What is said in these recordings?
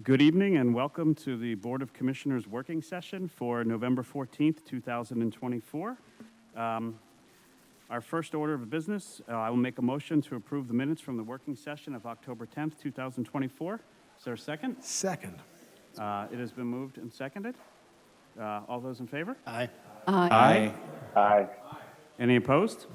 Good evening and welcome to the Board of Commissioners working session for November 14th, 2024. Our first order of business, I will make a motion to approve the minutes from the working session of October 10th, 2024. Is there a second? Second. It has been moved and seconded. All those in favor? Aye. Aye. Aye. Any opposed?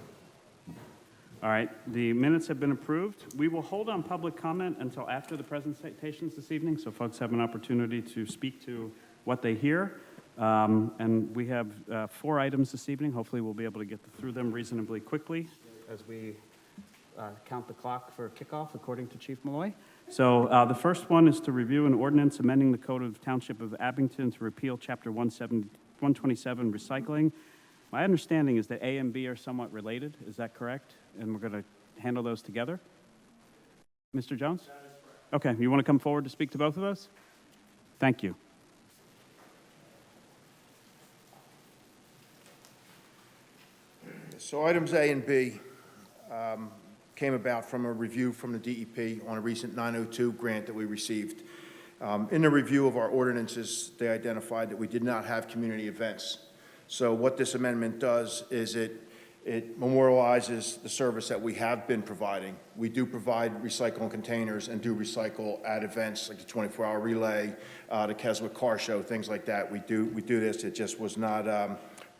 All right, the minutes have been approved. We will hold on public comment until after the presentations this evening, so folks have an opportunity to speak to what they hear. And we have 4 items this evening. Hopefully we'll be able to get through them reasonably quickly as we count the clock for kickoff, according to Chief Malloy. So the first one is to review an ordinance amending the Code of Township of Abington to repeal Chapter 127, recycling. My understanding is that A and B are somewhat related. Is that correct? And we're going to handle those together? Mr. Jones? That is correct. Okay, you want to come forward to speak to both of those? Thank you. So items A and B came about from a review from the DEP on a recent 902 grant that we received. In the review of our ordinances, they identified that we did not have community events. So what this amendment does is it memorializes the service that we have been providing. We do provide recycling containers and do recycle at events like the 24-hour relay, the Keswick Car Show, things like that. We do this. It just was not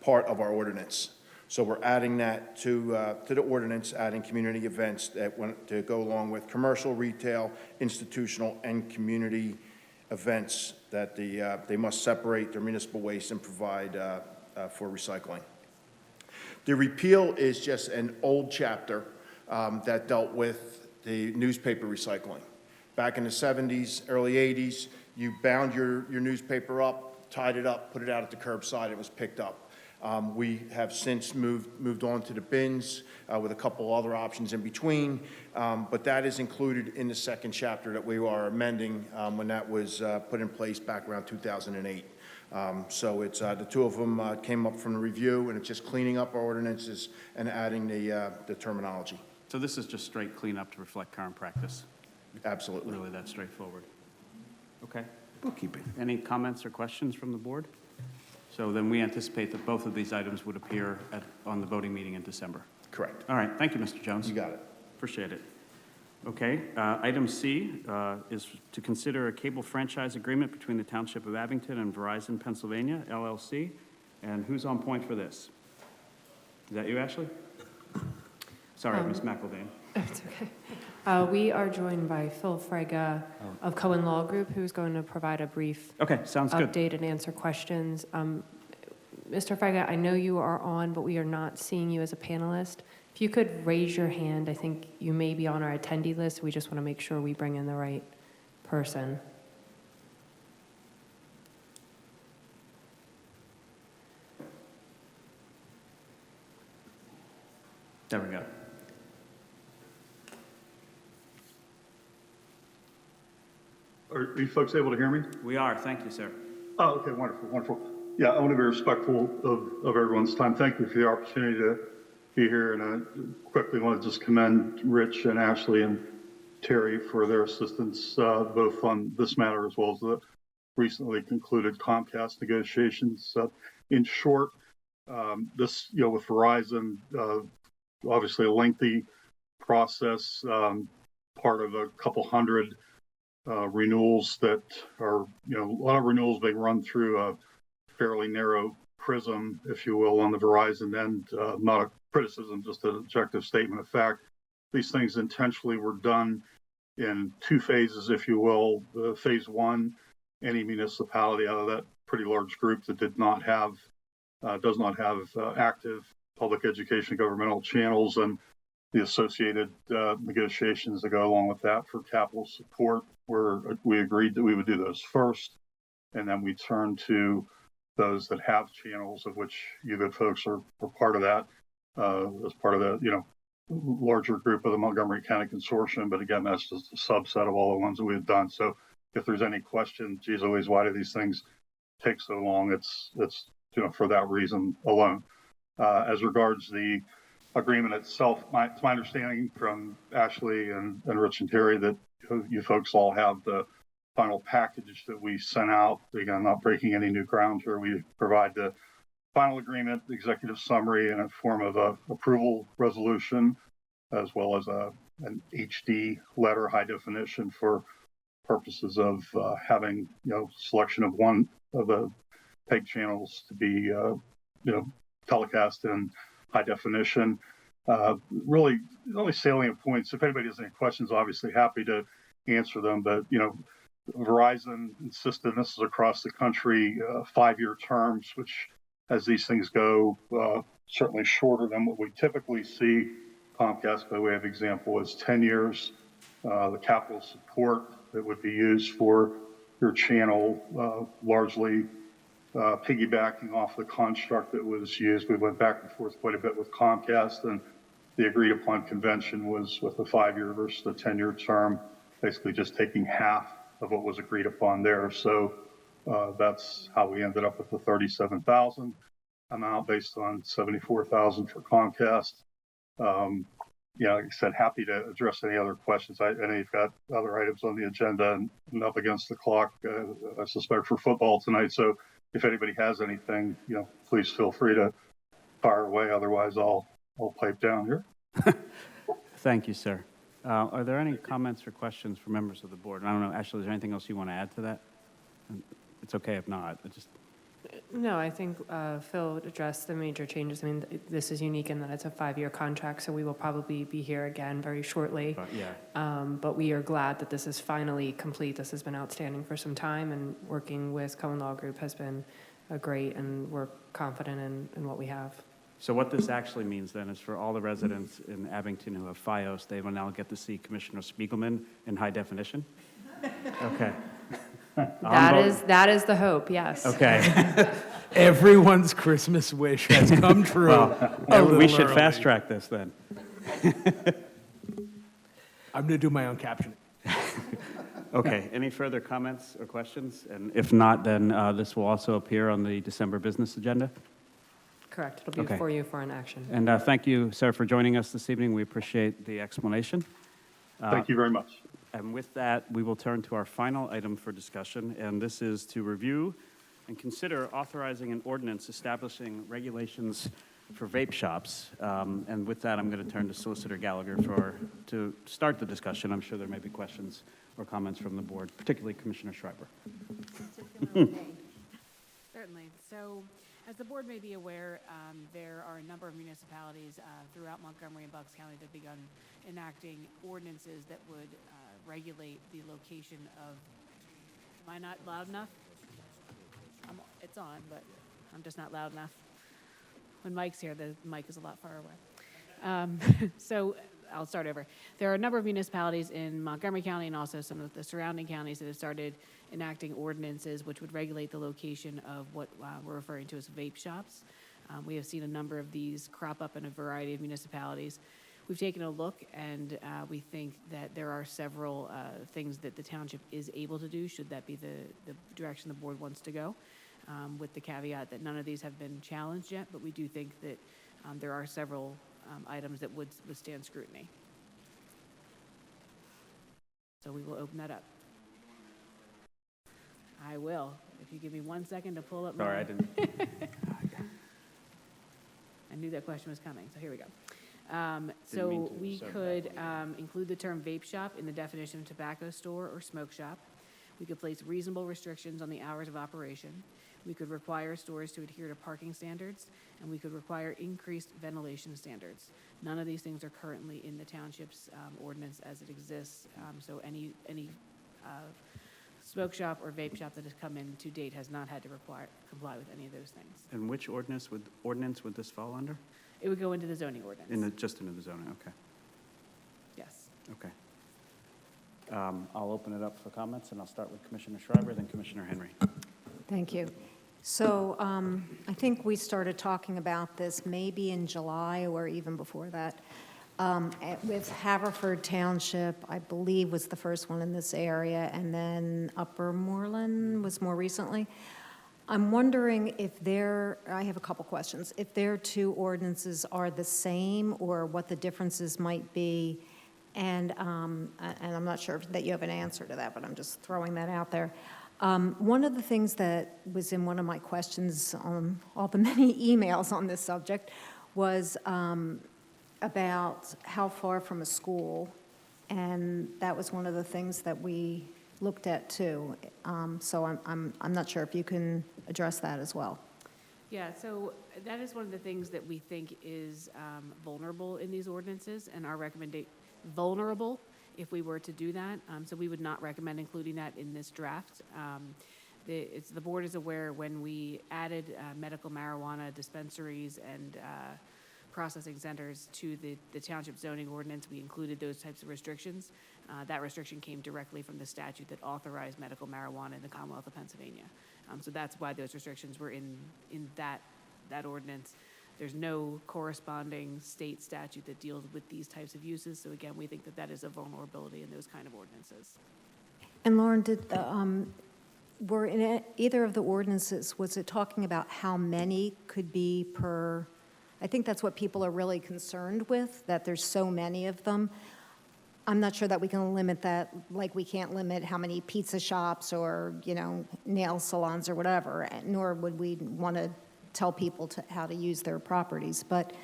part of our ordinance. So we're adding that to the ordinance, adding community events that want to go along with commercial, retail, institutional, and community events that they must separate their municipal waste and provide for recycling. The repeal is just an old chapter that dealt with the newspaper recycling. Back in the 70s, early 80s, you bound your newspaper up, tied it up, put it out at the curbside, it was picked up. We have since moved on to the bins with a couple other options in between, but that is included in the second chapter that we are amending when that was put in place back around 2008. So it's the two of them came up from the review, and it's just cleaning up our ordinances and adding the terminology. So this is just straight cleanup to reflect current practice. Absolutely. Really that straightforward. Okay. Bookkeeping. Any comments or questions from the board? So then we anticipate that both of these items would appear on the voting meeting in December. Correct. All right. Thank you, Mr. Jones. You got it. Appreciate it. Okay. Item C is to consider a cable franchise agreement between the Township of Abington and Verizon Pennsylvania, LLC. And who's on point for this? Is that you, Ashley? Sorry, Ms. McElvain. It's okay. We are joined by Phil Frega of Cohen Law Group, who's going to provide a brief Okay, sounds good. update and answer questions. Mr. Frega, I know you are on, but we are not seeing you as a panelist. If you could raise your hand, I think you may be on our attendee list. We just want to make sure we bring in the right person. There we go. Are you folks able to hear me? We are. Thank you, sir. Oh, okay, wonderful, wonderful. Yeah, I want to be respectful of everyone's time. Thank you for the opportunity to be here, and I quickly want to just commend Rich and Ashley and Terry for their assistance, both on this matter as well as the recently concluded Comcast negotiations. In short, this, with Verizon, obviously a lengthy process, part of a couple hundred renewals that are, a lot of renewals being run through a fairly narrow prism, if you will, on the Verizon end. Not a criticism, just an objective statement of fact. These things intentionally were done in 2 phases, if you will. Phase 1, any municipality out of that pretty large group that does not have active public education governmental channels, and the associated negotiations that go along with that for capital support, where we agreed that we would do those first, and then we turn to those that have channels, of which you good folks are part of that, as part of the larger group of the Montgomery County Consortium. But again, that's just a subset of all the ones that we had done. So if there's any question, geez Louise, why do these things take so long? It's for that reason alone. As regards the agreement itself, it's my understanding from Ashley and Rich and Terry that you folks all have the final package that we sent out. Again, not breaking any new ground here. We provide the final agreement, the executive summary in a form of a approval resolution, as well as an HD letter, high definition, for purposes of having, selection of one of the PEG channels to be, telecast in high definition. Really, the only salient points, if anybody has any questions, obviously happy to answer them, but, Verizon insisted, and this is across the country, 5-year terms, which, as these things go, certainly shorter than what we typically see. Comcast, by way of example, is 10 years. The capital support that would be used for your channel, largely piggybacking off the construct that was used. We went back and forth quite a bit with Comcast, and the agreed upon convention was with a 5-year versus the 10-year term, basically just taking half of what was agreed upon there. So that's how we ended up with the 37,000 amount based on 74,000 for Comcast. Like I said, happy to address any other questions. I know you've got other items on the agenda and up against the clock, I suspect, for football tonight. So if anybody has anything, please feel free to fire away. Otherwise, I'll pipe down here. Thank you, sir. Are there any comments or questions from members of the board? I don't know, Ashley, is there anything else you want to add to that? It's okay if not. No, I think Phil addressed the major changes. I mean, this is unique in that it's a 5-year contract, so we will probably be here again very shortly. But we are glad that this is finally complete. This has been outstanding for some time, and working with Cohen Law Group has been great, and we're confident in what we have. So what this actually means then is for all the residents in Abington who have FiOS, they will now get to see Commissioner Spiegelman in high definition? Okay. That is the hope, yes. Okay. Everyone's Christmas wish has come true. We should fast track this then. I'm going to do my own captioning. Okay, any further comments or questions? And if not, then this will also appear on the December business agenda. Correct. It'll be Okay. for you for an action. And thank you, sir, for joining us this evening. We appreciate the explanation. Thank you very much. And with that, we will turn to our final item for discussion, and this is to review and consider authorizing an ordinance establishing regulations for vape shops. And with that, I'm going to turn to Solicitor Gallagher to start the discussion. I'm sure there may be questions or comments from the board, particularly Commissioner Schreiber. Certainly. So, as the board may be aware, there are a number of municipalities throughout Montgomery and Bucks County that have begun enacting ordinances that would regulate the location of, am I not loud enough? It's on, but I'm just not loud enough. When Mike's here, the mic is a lot far away. So I'll start over. There are a number of municipalities in Montgomery County and also some of the surrounding counties that have started enacting ordinances which would regulate the location of what we're referring to as vape shops. We have seen a number of these crop up in a variety of municipalities. We've taken a look, and we think that there are several things that the township is able to do, should that be the direction the board wants to go, with the caveat that none of these have been challenged yet, but we do think that there are several items that would withstand scrutiny. So we will open that up. I will. If you give me 1 second to pull up Sorry, I didn't. I knew that question was coming, so here we go. mean So to, we so could include the term vape shop in the definition of tobacco store or smoke shop. We could place reasonable restrictions on the hours of operation. We could require stores to adhere to parking standards, and we could require increased ventilation standards. None of these things are currently in the township's ordinance as it exists. So any smoke shop or vape shop that has come in to date has not had to comply with any of those things. And which ordinance would this fall under? It would go into the zoning ordinance. Just into the zoning, okay. Yes. Okay. I'll open it up for comments, and I'll start with Commissioner Schreiber, then Commissioner Henry. Thank you. So I think we started talking about this maybe in July or even before that with Haverford Township, I believe was the first one in this area, and then Upper Moreland was more recently. I'm wondering if I have a couple questions, if their two ordinances are the same or what the differences might be, and I'm not sure that you have an answer to that, but I'm just throwing that out there. One of the things that was in one of my questions on all the many emails on this subject was about how far from a school, and that was one of the things that we looked at too. So I'm not sure if you can address that as well. Yeah, so that is one of the things that we think is vulnerable in these ordinances, and our recommendation, vulnerable if we were to do that. So we would not recommend including that in this draft. The board is aware when we added medical marijuana dispensaries and processing centers to the township zoning ordinance, we included those types of restrictions. That restriction came directly from the statute that authorized medical marijuana in the Commonwealth of Pennsylvania. So that's why those restrictions were in that ordinance. There's no corresponding state statute that deals with these types of uses. So again, we think that that is a vulnerability in those kind of ordinances. And Lauren, were in either of the ordinances, was it talking about how many could be per? I think that's what people are really concerned with, that there's so many of them. I'm not sure that we can limit that, like we can't limit how many pizza shops or, nail salons or whatever, nor would we want to tell people how to use their properties. But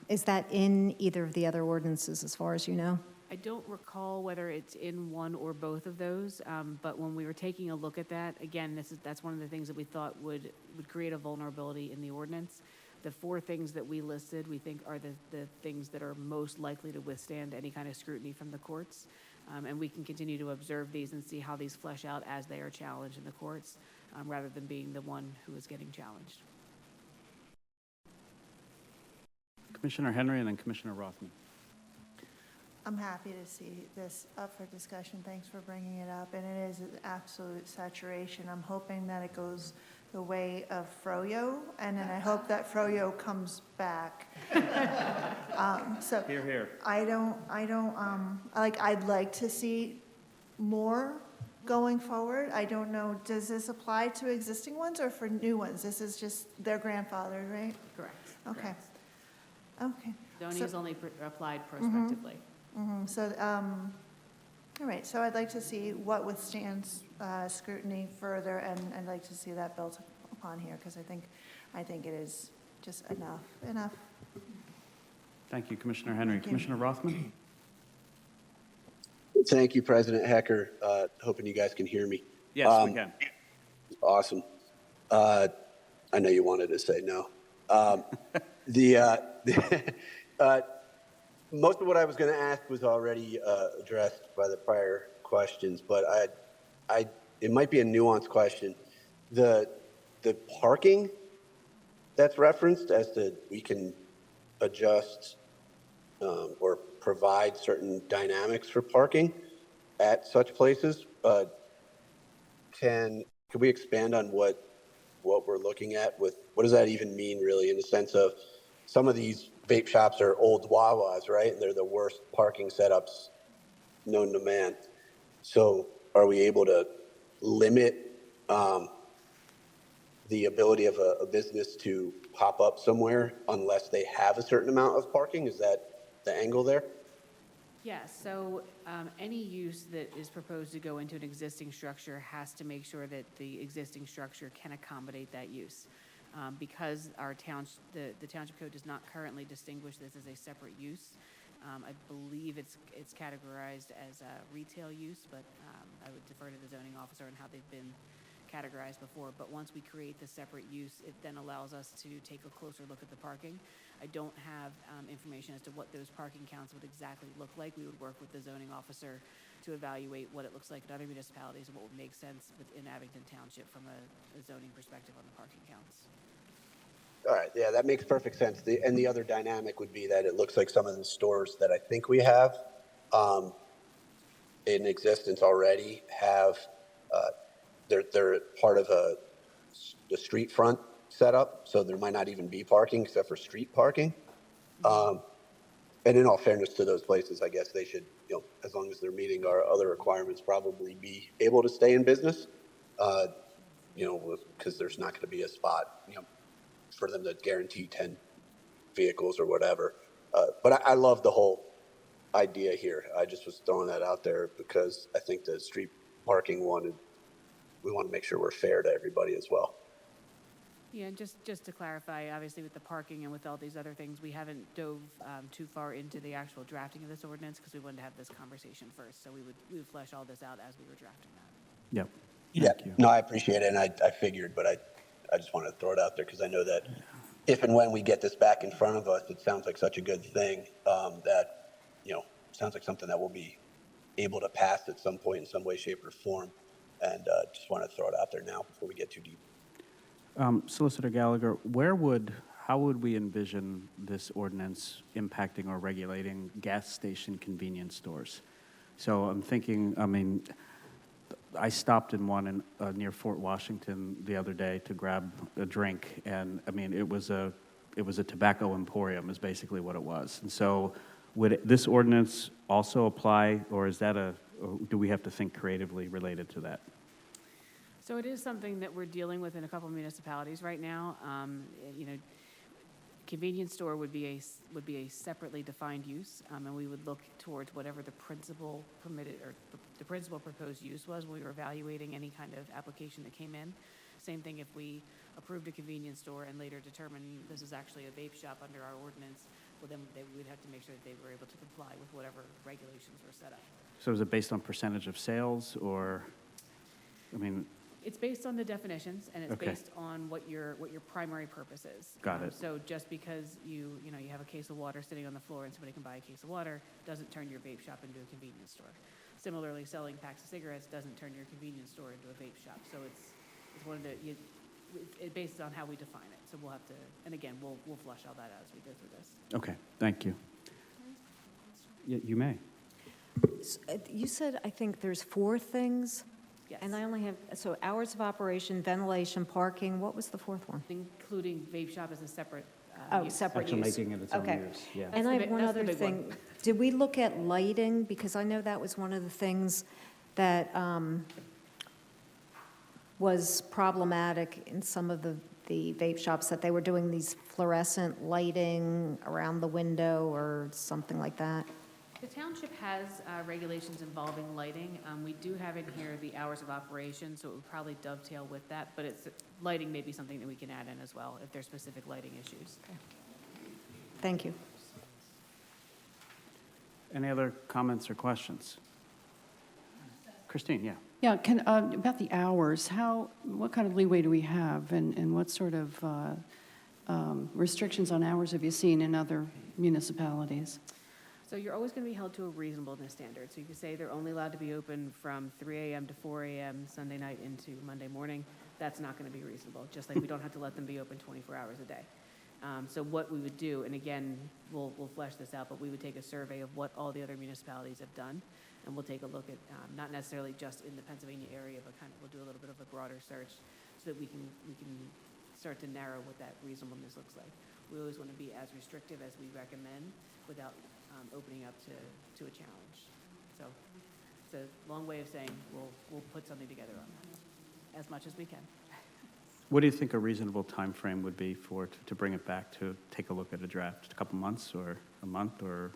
is that in either of the other ordinances as far as you know? I don't recall whether it's in one or both of those, but when we were taking a look at that, again, that's one of the things that we thought would create a vulnerability in the ordinance. The 4 things that we listed, we think are the things that are most likely to withstand any kind of scrutiny from the courts. And we can continue to observe these and see how these flesh out as they are challenged in the courts, rather than being the one who is getting challenged. Commissioner Henry and then Commissioner Rothman. I'm happy to see this up for discussion. Thanks for bringing it up. And it is an absolute saturation. I'm hoping that it goes the way of Froyo, and then I hope that Froyo comes back. So Hear, hear. I'd like to see more going forward. I don't know, does this apply to existing ones or for new ones? This is just their grandfathered, right? Correct. Okay. Correct. Okay. Zoning is only applied prospectively. So, all right, so I'd like to see what withstands scrutiny further, and I'd like to see that built upon here, because I think it is just enough. Thank you, Commissioner Henry. Thank you. Commissioner Rothman? Thank you, President Hecker. Hoping you guys can hear me. Yes, we can. Awesome. I know you wanted to say no. Most of what I was going to ask was already addressed by the prior questions, but it might be a nuanced question. The parking that's referenced as to we can adjust or provide certain dynamics for parking at such places. Can we expand on what we're looking at with what does that even mean really, in the sense of some of these vape shops are old Wawas, right? And they're the worst parking setups known to man. So are we able to limit the ability of a business to pop up somewhere unless they have a certain amount of parking? Is that the angle there? Yes, so any use that is proposed to go into an existing structure has to make sure that the existing structure can accommodate that use. Because the township code does not currently distinguish this as a separate use. I believe it's categorized as a retail use, but I would defer to the zoning officer on how they've been categorized before. But once we create the separate use, it then allows us to take a closer look at the parking. I don't have information as to what those parking counts would exactly look like. We would work with the zoning officer to evaluate what it looks like in other municipalities and what would make sense within Abington Township from a zoning perspective on the parking counts. All right, yeah, that makes perfect sense. And the other dynamic would be that it looks like some of the stores that I think we have in existence already have, they're part of the street front setup, so there might not even be parking except for street parking. And in all fairness to those places, I guess they should, as long as they're meeting our other requirements, probably be able to stay in business, because there's not going to be a spot, for them to guarantee 10 vehicles or whatever. But I love the whole idea here. I just was throwing that out there because I think the street parking one, we want to make sure we're fair to everybody as well. Yeah, and just to clarify, obviously with the parking and with all these other things, we haven't dove too far into the actual drafting of this ordinance because we wanted to have this conversation first. So we would flesh all this out as we were drafting that. Yep. Yeah, Thank you. no, I appreciate it, and I figured, but I just wanted to throw it out there because I know that if and when we get this back in front of us, it sounds like such a good thing that, sounds like something that we'll be able to pass at some point in some way, shape, or form, and just want to throw it out there now before we get too deep. Solicitor Gallagher, how would we envision this ordinance impacting or regulating gas station convenience stores? So I'm thinking, I stopped in one near Fort Washington the other day to grab a drink, and it was a tobacco emporium is basically what it was. And so would this ordinance also apply, or do we have to think creatively related to that? So it is something that we're dealing with in a couple of municipalities right now. Convenience store would be a separately defined use, and we would look towards whatever the principal permitted or the principal proposed use was when we were evaluating any kind of application that came in. Same thing if we approved a convenience store and later determined this is actually a vape shop under our ordinance, well then we'd have to make sure that they were able to comply with whatever regulations were set up. So is it based on percentage of sales, or, It's based on the definitions, and it's Okay. based on what your primary purpose is. Got it. So just because you have a case of water sitting on the floor and somebody can buy a case of water, doesn't turn your vape shop into a convenience store. Similarly, selling packs of cigarettes doesn't turn your convenience store into a vape shop. So it's one of it based on how we define it. So we'll have to, and again, we'll flush all that out as we go through this. okay, thank you. You may. You said, I think there's 4 things, Yes. and I only have, so hours of operation, ventilation, parking, what was the 4th one? Including vape shop as a separate use. Separate use. making it its own Okay. use, yeah. And I have one That's the other big one. thing. Did we look at lighting? Because I know that was one of the things that was problematic in some of the vape shops, that they were doing these fluorescent lighting around the window or something like that. The township has regulations involving lighting. We do have in here the hours of operation, so it would probably dovetail with that, but lighting may be something that we can add in as well if there's specific lighting issues. Thank you. Any other comments or questions? Christine, yeah. Yeah, about the hours, what kind of leeway do we have, and what sort of restrictions on hours have you seen in other municipalities? So you're always going to be held to a reasonableness standard. So you can say they're only allowed to be open from 3 a.m. to 4 a.m. Sunday night into Monday morning. That's not going to be reasonable, just like we don't have to let them be open 24 hours a day. So what we would do, and again, we'll flesh this out, but we would take a survey of what all the other municipalities have done, and we'll take a look at, not necessarily just in the Pennsylvania area, but we'll do a little bit of a broader search so that we can start to narrow what that reasonableness looks like. We always want to be as restrictive as we recommend without opening up to a challenge. So it's a long way of saying we'll put something together on that as much as we can. What do you think a reasonable time frame would be to bring it back to take a look at a draft? A couple months or a month, or?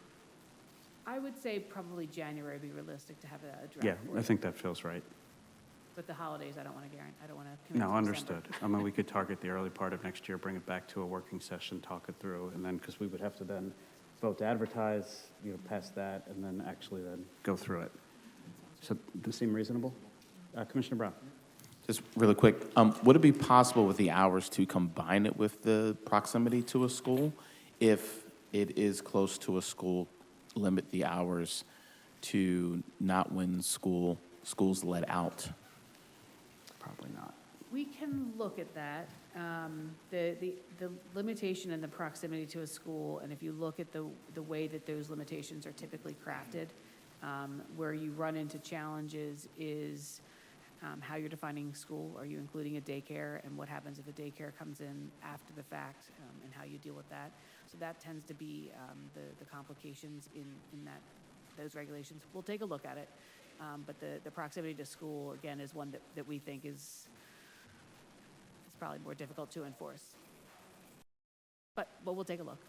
I would say probably January would be realistic to have a draft. Yeah, for I you. think that feels right. But the holidays, I don't want to guarantee, I don't want to commit No, to understood. December. We could target the early part of next year, bring it back to a working session, talk it through, and then, because we would have to then vote to advertise, pass that, and then actually then go through it. So, does this seem reasonable? Commissioner Brown? Just really quick, would it be possible with the hours to combine it with the proximity to a school? If it is close to a school, limit the hours to not when school's let out? Probably not. We can look at that. The limitation and the proximity to a school, and if you look at the way that those limitations are typically crafted, where you run into challenges is how you're defining school. Are you including a daycare, and what happens if a daycare comes in after the fact, and how you deal with that. So that tends to be the complications in those regulations. We'll take a look at it, but the proximity to school, again, is one that we think is probably more difficult to enforce. But we'll take a look.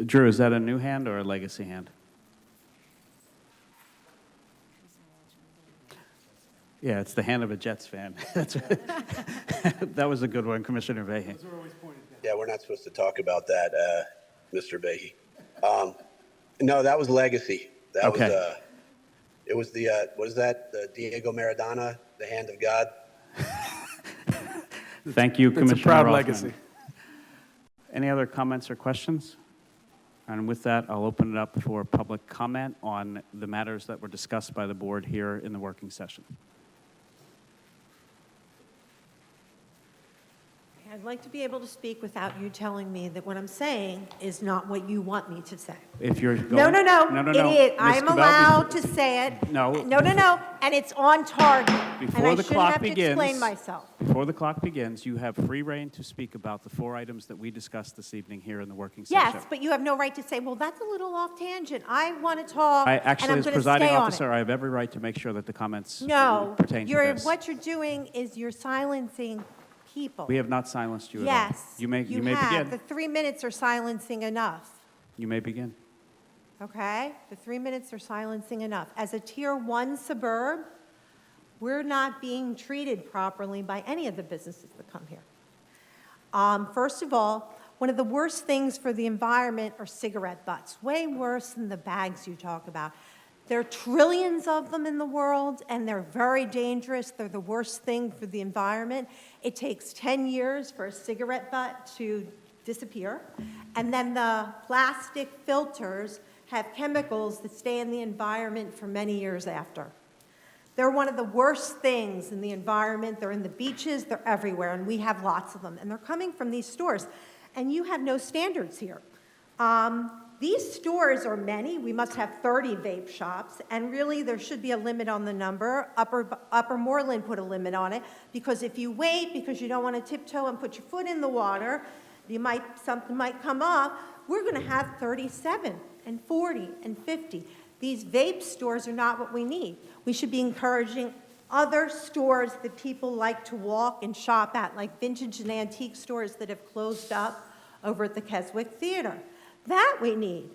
Drew, is that a new hand or a legacy hand? Yeah, it's the hand of a Jets fan. That's that was a good one, Commissioner Vahey. Yeah, we're not supposed to talk about that, Mr. Behe. No, that was legacy. That Okay. was, it was the, what is that? The Diego Maradona, the hand of God? Thank you, It's a Commissioner proud Rothman. legacy. Any other comments or questions? And with that, I'll open it up for public comment on the matters that were discussed by the board here in the working session. I'd like to be able to speak without you telling me that what I'm saying is not what you want me to say. If you're going... No. No. It is. Ms. I'm Cabell, allowed to say it. No. No. And it's on target. Before And the I shouldn't clock have to begins, explain myself. Before the clock begins, you have free reign to speak about the 4 items that we discussed this evening here in the working session. Yes, but you have no right to say, well, that's a little off tangent. I want to talk, I and actually, I'm as going to presiding stay on officer, it. I have every right to make sure that the comments No, pertain to this. what you're doing is you're silencing people. We have not silenced you at all. Yes, You may have. begin. The 3 minutes are silencing enough. You may begin. Okay? The 3 minutes are silencing enough. As a Tier 1 suburb, we're not being treated properly by any of the businesses that come here. First of all, one of the worst things for the environment are cigarette butts, way worse than the bags you talk about. There are trillions of them in the world, and they're very dangerous. They're the worst thing for the environment. It takes 10 years for a cigarette butt to disappear, and then the plastic filters have chemicals that stay in the environment for many years after. They're one of the worst things in the environment. They're in the beaches, they're everywhere, and we have lots of them. And they're coming from these stores, and you have no standards here. These stores are many. We must have 30 vape shops, and really there should be a limit on the number. Upper Moreland put a limit on it, because if you wait because you don't want to tiptoe and put your foot in the water, something might come up. We're going to have 37 and 40 and 50. These vape stores are not what we need. We should be encouraging other stores that people like to walk and shop at, like vintage and antique stores that have closed up over at the Keswick Theater. That we need.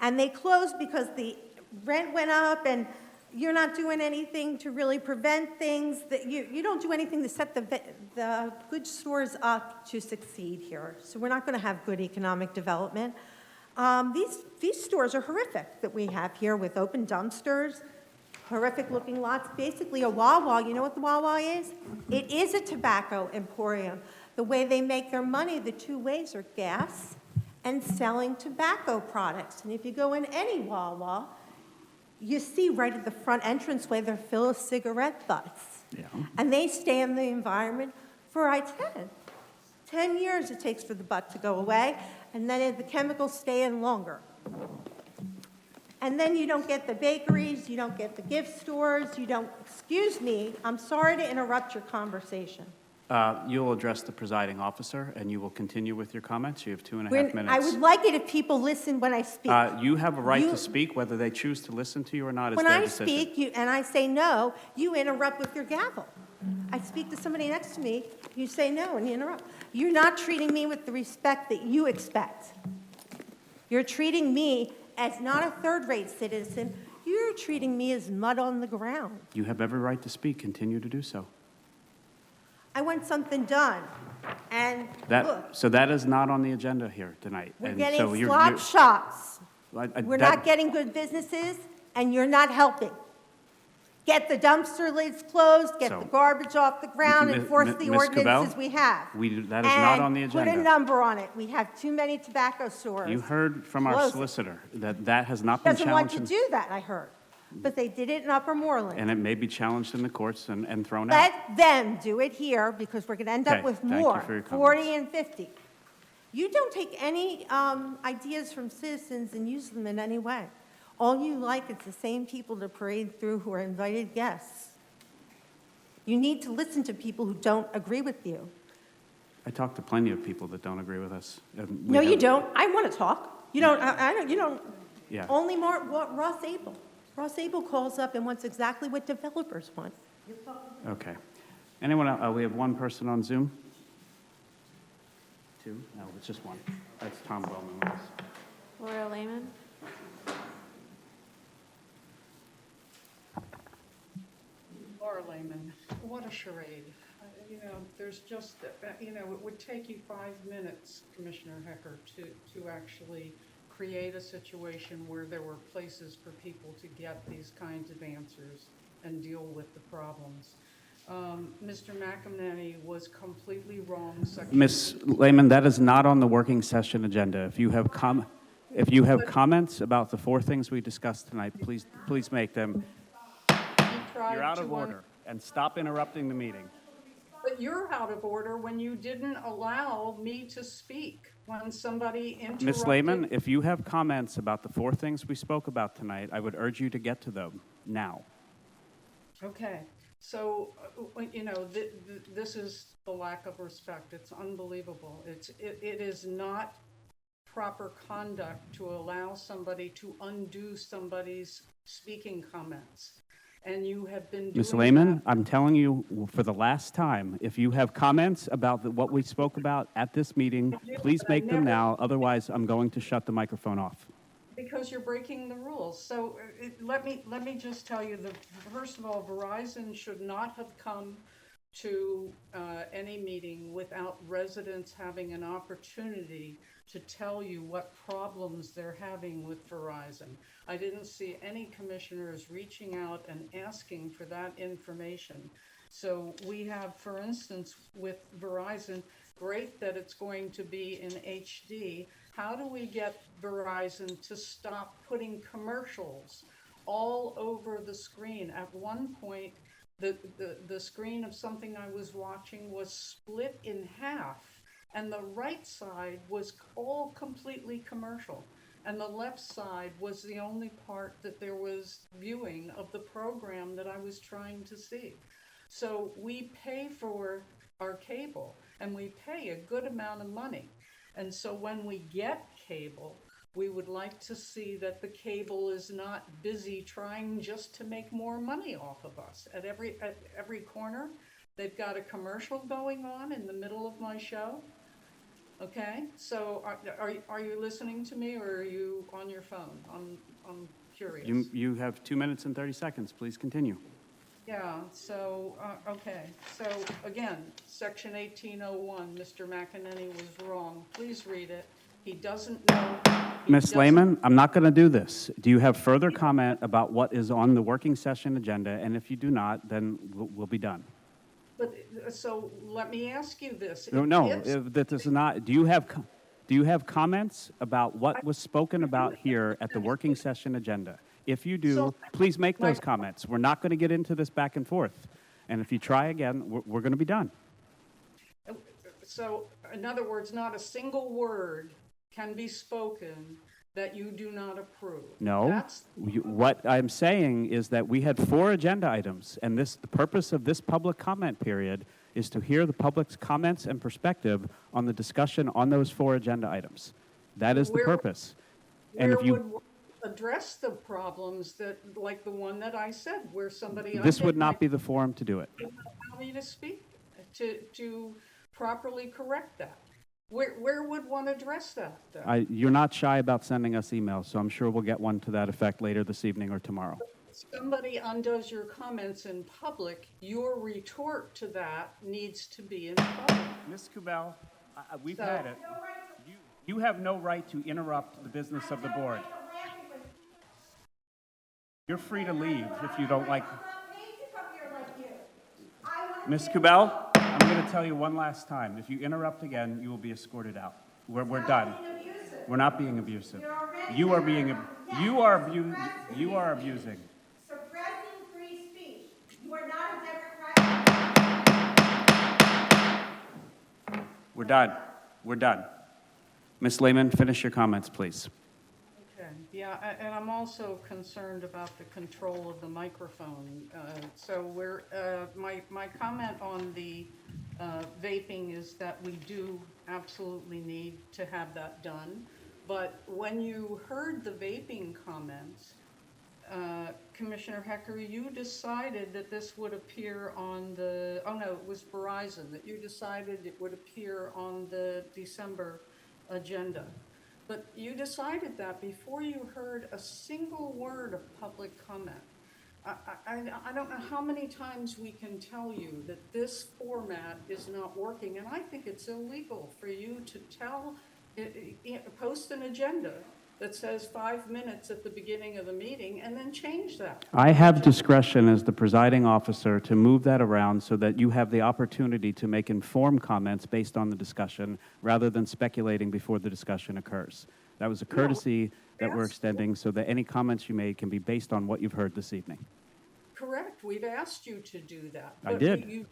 And they closed because the rent went up, and you're not doing anything to really prevent things. That you don't do anything to set the good stores up to succeed here. So we're not going to have good economic development. These stores are horrific that we have here, with open dumpsters, horrific looking lots, basically a Wawa. You know what the Wawa is? It is a tobacco emporium. The way they make their money, the 2 ways are gas and selling tobacco products. And if you go in any Wawa, you see right at the front entranceway, they're filled with cigarette butts. Yeah. And they stay in the environment for 10 years it takes for the butt to go away, and then the chemicals stay in longer. And then you don't get the bakeries, you don't get the gift stores, you don't, excuse me, I'm sorry to interrupt your conversation. You'll address the presiding officer, and you will continue with your comments. You have 2.5 minutes. I would like it if people listen when I speak. You have a right to speak. Whether they choose to listen to you or not is When their I decision. speak and I say no, you interrupt with your gavel. I speak to somebody next to me, you say no and you interrupt. You're not treating me with the respect that you expect. You're treating me as not a third-rate citizen. You're treating me as mud on the ground. You have every right to speak. Continue to do so. I want something done. And look, So that is not on the agenda here tonight. we're And getting so slop shops. We're that- not getting good businesses, and you're not helping. Get the dumpster lids closed, get So- the garbage off the ground, Ms. enforce the Ms. Cabell, ordinances we have. that is not on the And put a agenda. number on it. We have too many tobacco stores. You heard from our Close it. solicitor that has not been Doesn't want challenged, to do that, I heard. But they did it in Upper Moreland. and it may be challenged in the courts and thrown out. Let them do it here, because we're going to end Okay, up with thank you more, for your 40 and 50. You don't take any ideas from citizens and use them in any way. All you like is the same people to parade through who are invited guests. You need to listen to people who don't agree with you. I talk to plenty of people that don't agree with us. and we No, you have- don't. I want to talk. You don't, I don't, you don't. Yeah. Only more, Ross Abel. Ross Abel calls up and wants exactly what developers want. Okay. Anyone else? We have one person on Zoom? 2? No, it's just one. That's Tom Bowman with us. Laura Lehman? Laura Lehman, what a charade. You know, there's just, you know, it would take you 5 minutes, Commissioner Hecker, to actually create a situation where there were places for people to get these kinds of answers and deal with the problems. Mr. McEnany was completely wrong. Ms. Lehman, that is not on the working session agenda. If you have comments about the 4 things we discussed tonight, please make them. You're out of order, and stop interrupting the meeting. But you're out of order when you didn't allow me to speak, when somebody interrupted. Ms. Lehman, if you have comments about the 4 things we spoke about tonight, I would urge you to get to them now. Okay, so, you know, this is the lack of respect. It's unbelievable. It is not proper conduct to allow somebody to undo somebody's speaking comments. And you have been doing Ms. Lehman, that. I'm telling you for the last time, if you have comments about what we spoke about at this meeting, please make them now. Otherwise, I'm going to shut the microphone off. Because you're breaking the rules. So let me just tell you that, first of all, Verizon should not have come to any meeting without residents having an opportunity to tell you what problems they're having with Verizon. I didn't see any commissioners reaching out and asking for that information. So we have, for instance, with Verizon, great that it's going to be in HD. How do we get Verizon to stop putting commercials all over the screen? At one point, the screen of something I was watching was split in half, and the right side was all completely commercial, and the left side was the only part that there was viewing of the program that I was trying to see. So we pay for our cable, and we pay a good amount of money. And so when we get cable, we would like to see that the cable is not busy trying just to make more money off of us. At every corner, they've got a commercial going on in the middle of my show. Okay, so are you listening to me, or are you on your phone? I'm curious. You have 2 minutes and 30 seconds. Please continue. Yeah, so, okay. So again, section 1801, Mr. McEnany was wrong. Please read it. He doesn't know. Ms. Lehman, I'm not going to do this. Do you have further comment about what is on the working session agenda? And if you do not, then we'll be done. But, so let me ask you this. No, If- that is not. Do you have comments about what was spoken about here at the working session agenda? If you do, please make those comments. We're not going to get into this back and forth. And if you try again, we're going to be done. So, in other words, not a single word can be spoken that you do not approve. No. What I'm saying is that we had 4 agenda items, and the purpose of this public comment period is to hear the public's comments and perspective on the discussion on those 4 agenda items. That is the purpose. And if you would address the problems that, like the one that I said, where somebody. this would not be the forum to do it. Allow me to speak, to properly correct that. Where would one address that, then? You're not shy about sending us emails, so I'm sure we'll get one to that effect later this evening or tomorrow. Somebody undoes your comments in public, your retort to that needs to be in public. Ms. Kubel, we've had it. You have no right to interrupt the business of the board. You're free to leave if you don't like. Ms. Kubel, I'm going to tell you one last time. If you interrupt again, you will be escorted out. We're done. We're not being abusive. You are abusing. Suppressing free speech. You are not a Democrat. We're done. Ms. Lehman, finish your comments, please. Okay, yeah, and I'm also concerned about the control of the microphone. So my comment on the vaping is that we do absolutely need to have that done. But when you heard the vaping comments, Commissioner Hecker, you decided that this would appear on the, oh no, it was Verizon, that you decided it would appear on the December agenda. But you decided that before you heard a single word of public comment. I don't know how many times we can tell you that this format is not working, and I think it's illegal for you to post an agenda that says 5 minutes at the beginning of the meeting and then change that. I have discretion as the presiding officer to move that around so that you have the opportunity to make informed comments based on the discussion rather than speculating before the discussion occurs. That was a courtesy that we're extending so that any comments you made can be based on what you've heard this evening. Correct, we've asked you to do that. I but did.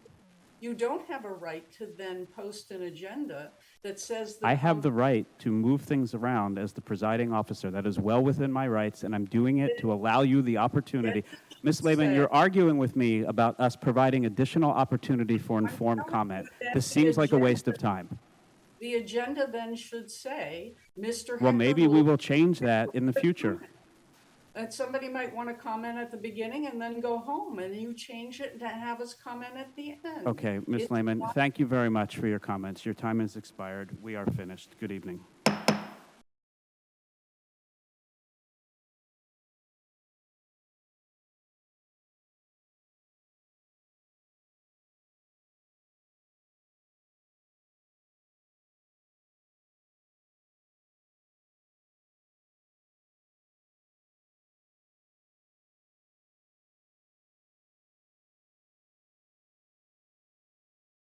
You don't have a right to then post an agenda that says that. I have the right to move things around as the presiding officer. That is well within my rights, and I'm doing it to allow you the opportunity. Ms. Lehman, you're arguing with me about us providing additional opportunity for informed comment. This seems like a waste of time. The agenda then should say, Mr. Well, Hecker maybe we will change that in the future. And somebody might want to comment at the beginning and then go home, and you change it to have us comment at the end. Okay, Ms. It's Lehman, not- thank you very much for your comments. Your time has expired. We are finished. Good evening.